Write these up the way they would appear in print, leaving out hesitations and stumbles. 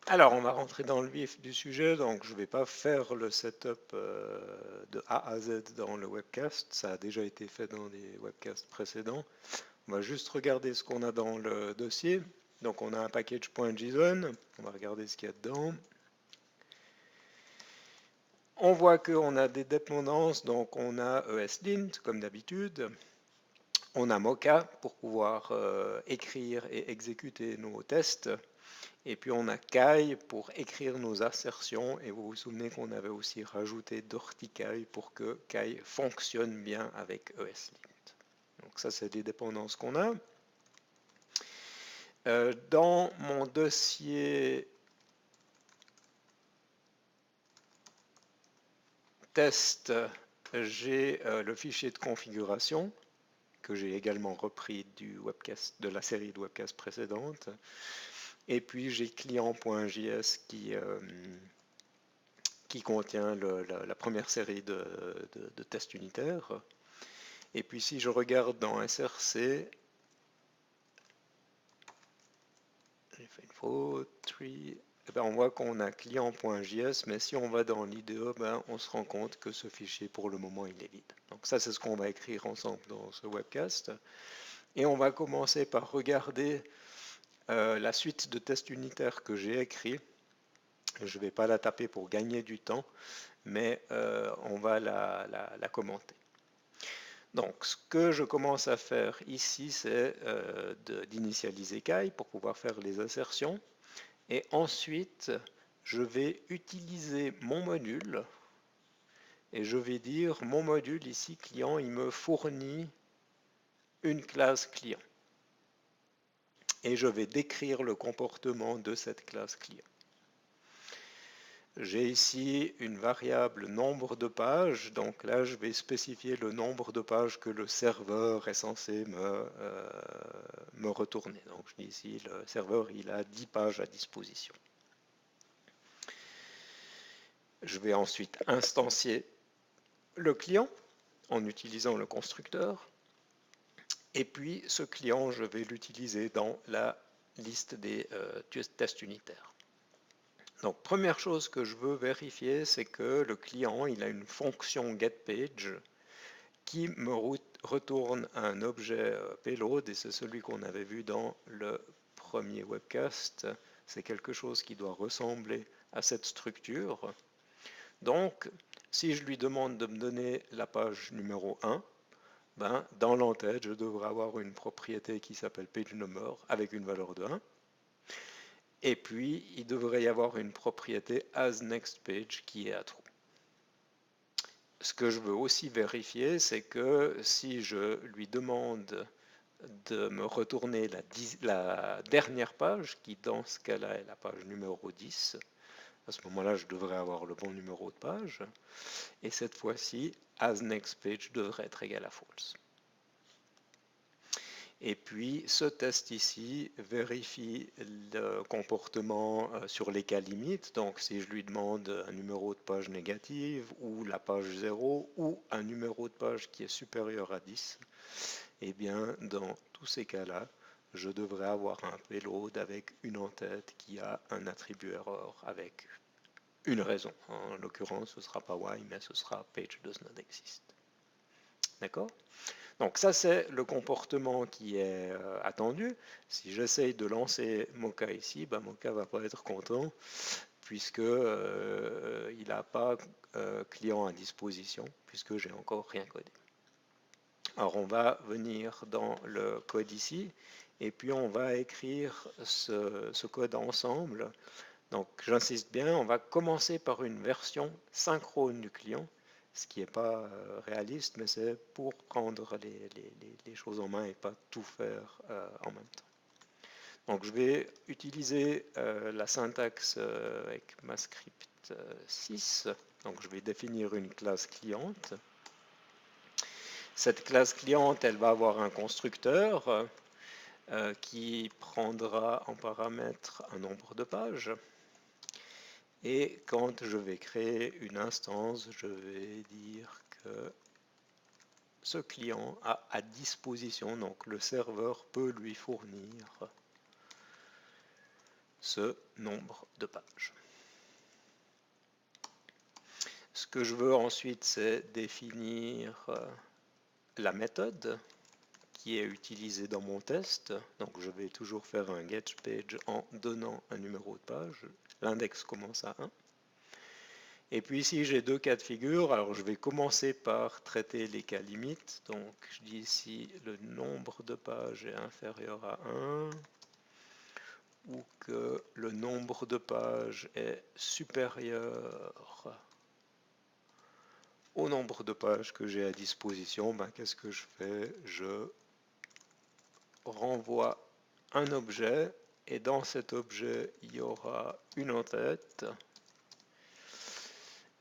Alors, on va rentrer dans le vif du sujet, donc je ne vais pas faire le setup de A à Z dans le webcast, ça a déjà été fait dans les webcasts précédents. On va juste regarder ce qu'on a dans le dossier. Donc on a un package.json, on va regarder ce qu'il y a dedans. On voit qu'on a des dépendances, donc on a ESLint comme d'habitude. On a Mocha pour pouvoir écrire et exécuter nos tests. Et puis on a Kai pour écrire nos assertions. Et vous vous souvenez qu'on avait aussi rajouté Dortikai pour que Kai fonctionne bien avec ESLint. Donc ça, c'est des dépendances qu'on a. Dans mon dossier test, j'ai le fichier de configuration que j'ai également repris du webcast, de la série de webcasts précédente. Et puis j'ai client.js qui contient la première série de tests unitaires. Et puis si je regarde dans SRC, j'ai fait une faute, eh ben, on voit qu'on a client.js, mais si on va dans l'IDE, ben, on se rend compte que ce fichier, pour le moment, il est vide. Donc ça, c'est ce qu'on va écrire ensemble dans ce webcast. Et on va commencer par regarder la suite de tests unitaires que j'ai écrit. Je ne vais pas la taper pour gagner du temps, mais on va la commenter. Donc, ce que je commence à faire ici, c'est d'initialiser Kai pour pouvoir faire les assertions. Et ensuite, je vais utiliser mon module et je vais dire mon module ici, client, il me fournit une classe client. Et je vais décrire le comportement de cette classe client. J'ai ici une variable nombre de pages, donc là je vais spécifier le nombre de pages que le serveur est censé me retourner. Donc je dis ici le serveur il a 10 pages à disposition. Je vais ensuite instancier le client en utilisant le constructeur. Et puis ce client, je vais l'utiliser dans la liste des tests unitaires. Donc première chose que je veux vérifier, c'est que le client il a une fonction getPage qui me retourne un objet payload, et c'est celui qu'on avait vu dans le premier webcast. C'est quelque chose qui doit ressembler à cette structure. Donc, si je lui demande de me donner la page numéro 1, ben, dans l'entête, je devrais avoir une propriété qui s'appelle pageNumber avec une valeur de 1. Et puis, il devrait y avoir une propriété asNextPage qui est à true. Ce que je veux aussi vérifier, c'est que si je lui demande de me retourner la dernière page, qui dans ce cas-là est la page numéro 10, à ce moment-là, je devrais avoir le bon numéro de page. Et cette fois-ci, asNextPage devrait être égal à false. Et puis, ce test ici vérifie le comportement sur les cas limites. Donc, si je lui demande un numéro de page négative, ou la page 0, ou un numéro de page qui est supérieur à 10, eh bien, dans tous ces cas-là, je devrais avoir un payload avec une entête qui a un attribut error avec une raison. En l'occurrence, ce ne sera pas y, mais ce sera page does not exist. D'accord? Donc ça, c'est le comportement qui est attendu. Si j'essaye de lancer Mocha ici, ben Mocha ne va pas être content puisque il n'a pas client à disposition, puisque j'ai encore rien codé. Alors on va venir dans le code ici, et puis on va écrire ce code ensemble. Donc j'insiste bien, on va commencer par une version synchrone du client, ce qui n'est pas réaliste, mais c'est pour prendre les choses en main et pas tout faire en même temps. Donc je vais utiliser la syntaxe avec ma script 6. Donc je vais définir une classe cliente. Cette classe cliente, elle va avoir un constructeur qui prendra en paramètre un nombre de pages. Et quand je vais créer une instance, je vais dire que ce client a à disposition, donc le serveur peut lui fournir ce nombre de pages. Ce que je veux ensuite, c'est définir la méthode qui est utilisée dans mon test. Donc je vais toujours faire un getPage en donnant un numéro de page. L'index commence à 1. Et puis ici, j'ai deux cas de figure. Alors je vais commencer par traiter les cas limites. Donc je dis ici le nombre de pages est inférieur à 1 ou que le nombre de pages est supérieur au nombre de pages que j'ai à disposition. Ben, qu'est-ce que je fais? Je renvoie un objet et dans cet objet, il y aura une en-tête.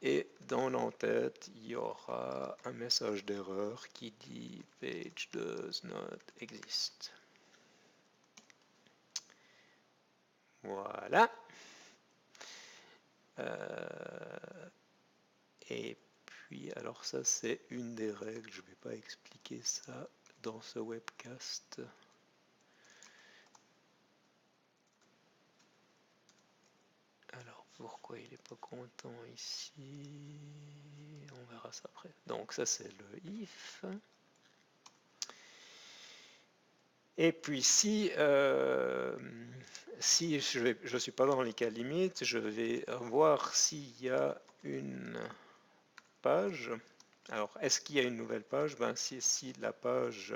Et dans l'en-tête, il y aura un message d'erreur qui dit page does not exist. Voilà. Et puis, alors ça, c'est une des règles. Je ne vais pas expliquer ça dans ce webcast. Alors, pourquoi il n'est pas content ici? On verra ça après. Donc, ça, c'est le if. Et puis, si je ne suis pas dans les cas limites, je vais voir s'il y a une page. Alors, est-ce qu'il y a une nouvelle page? Ben, si la page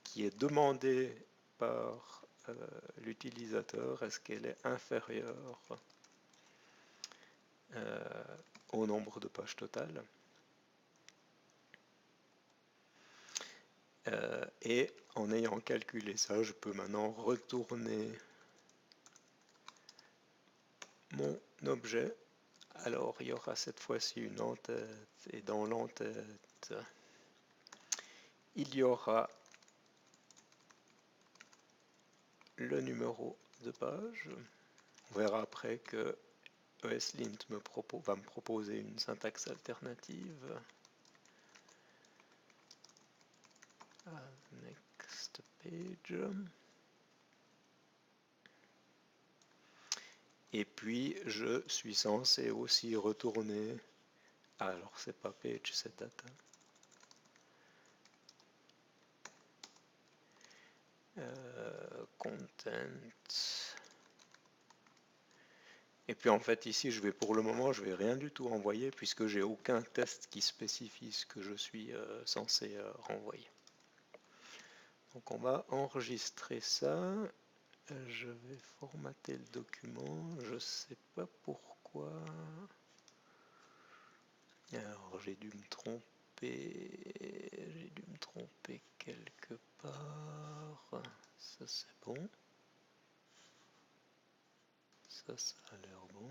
qui est demandée par l'utilisateur, est-ce qu'elle est inférieure au nombre de pages totales? Et en ayant calculé ça, je peux maintenant retourner mon objet. Alors, il y aura cette fois-ci une en-tête, et dans l'en-tête, il y aura le numéro de page. On verra après que ESLint va me proposer une syntaxe alternative. Next page. Et puis, je suis censé aussi retourner. Alors, c'est pas page, c'est data. Content. Et puis en fait ici, pour le moment, je vais rien du tout envoyer puisque j'ai aucun test qui spécifie ce que je suis censé renvoyer. Donc on va enregistrer ça. Je vais formater le document. Je sais pas pourquoi. Alors j'ai dû me tromper. J'ai dû me tromper quelque part. Ça c'est bon. Ça a l'air bon.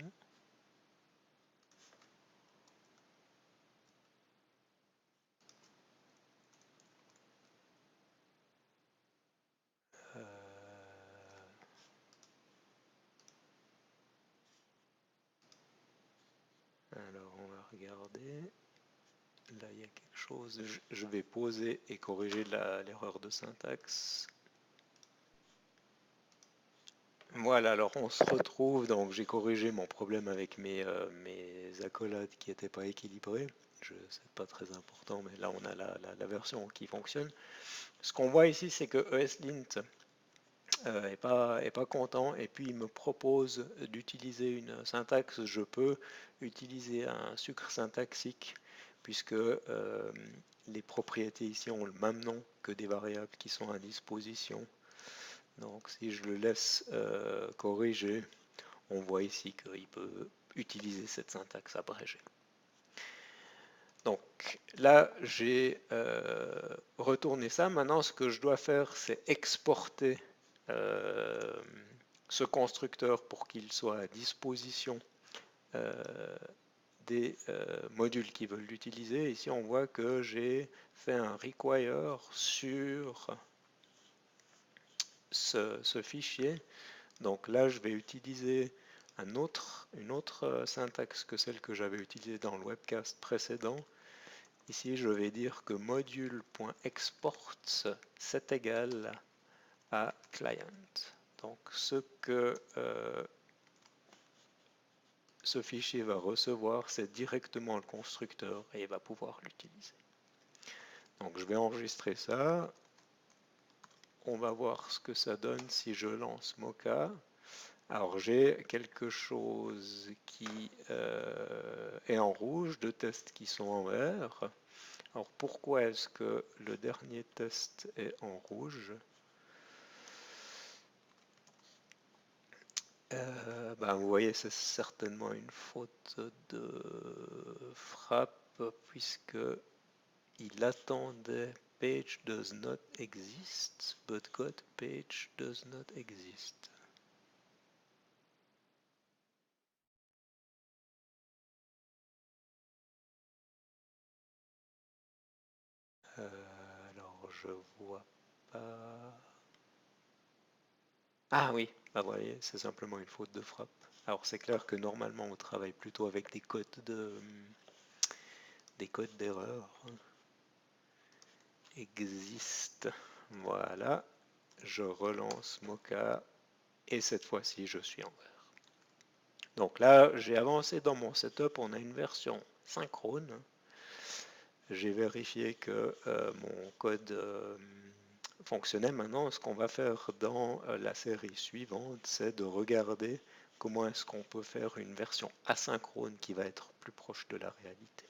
Alors on va regarder. Là il y a quelque chose. Je vais poser et corriger l'erreur de syntaxe. Voilà, alors on se retrouve, donc j'ai corrigé mon problème avec mes accolades qui n'étaient pas équilibrées. C'est pas très important, mais là on a la version qui fonctionne. Ce qu'on voit ici, c'est que ESLint est pas content et puis il me propose d'utiliser une syntaxe. Je peux utiliser un sucre syntaxique puisque les propriétés ici ont le même nom que des variables qui sont à disposition. Donc si je le laisse corriger, on voit ici qu'il peut utiliser cette syntaxe abrégée. Donc là, j'ai retourné ça. Maintenant, ce que je dois faire, c'est exporter ce constructeur pour qu'il soit à disposition des modules qui veulent l'utiliser. Ici, on voit que j'ai fait un require sur ce fichier. Donc là, je vais utiliser une autre syntaxe que celle que j'avais utilisée dans le webcast précédent. Ici, je vais dire que module.export, c'est égal à client. Donc ce que ce fichier va recevoir, c'est directement le constructeur et il va pouvoir l'utiliser. Donc je vais enregistrer ça. On va voir ce que ça donne si je lance Mocha. Alors j'ai quelque chose qui est en rouge, deux tests qui sont en vert. Alors pourquoi est-ce que le dernier test est en rouge? Ben, vous voyez, c'est certainement une faute de frappe puisque il attendait page does not exist, but got page does not exist. Alors je vois pas. Ah oui, bah vous voyez, c'est simplement une faute de frappe. Alors c'est clair que normalement on travaille plutôt avec des codes d'erreur. Existe. Voilà. Je relance Mocha et cette fois-ci je suis en vert. Donc là j'ai avancé dans mon setup, on a une version synchrone. J'ai vérifié que mon code fonctionnait. Maintenant, ce qu'on va faire dans la série suivante, c'est de regarder comment est-ce qu'on peut faire une version asynchrone qui va être plus proche de la réalité.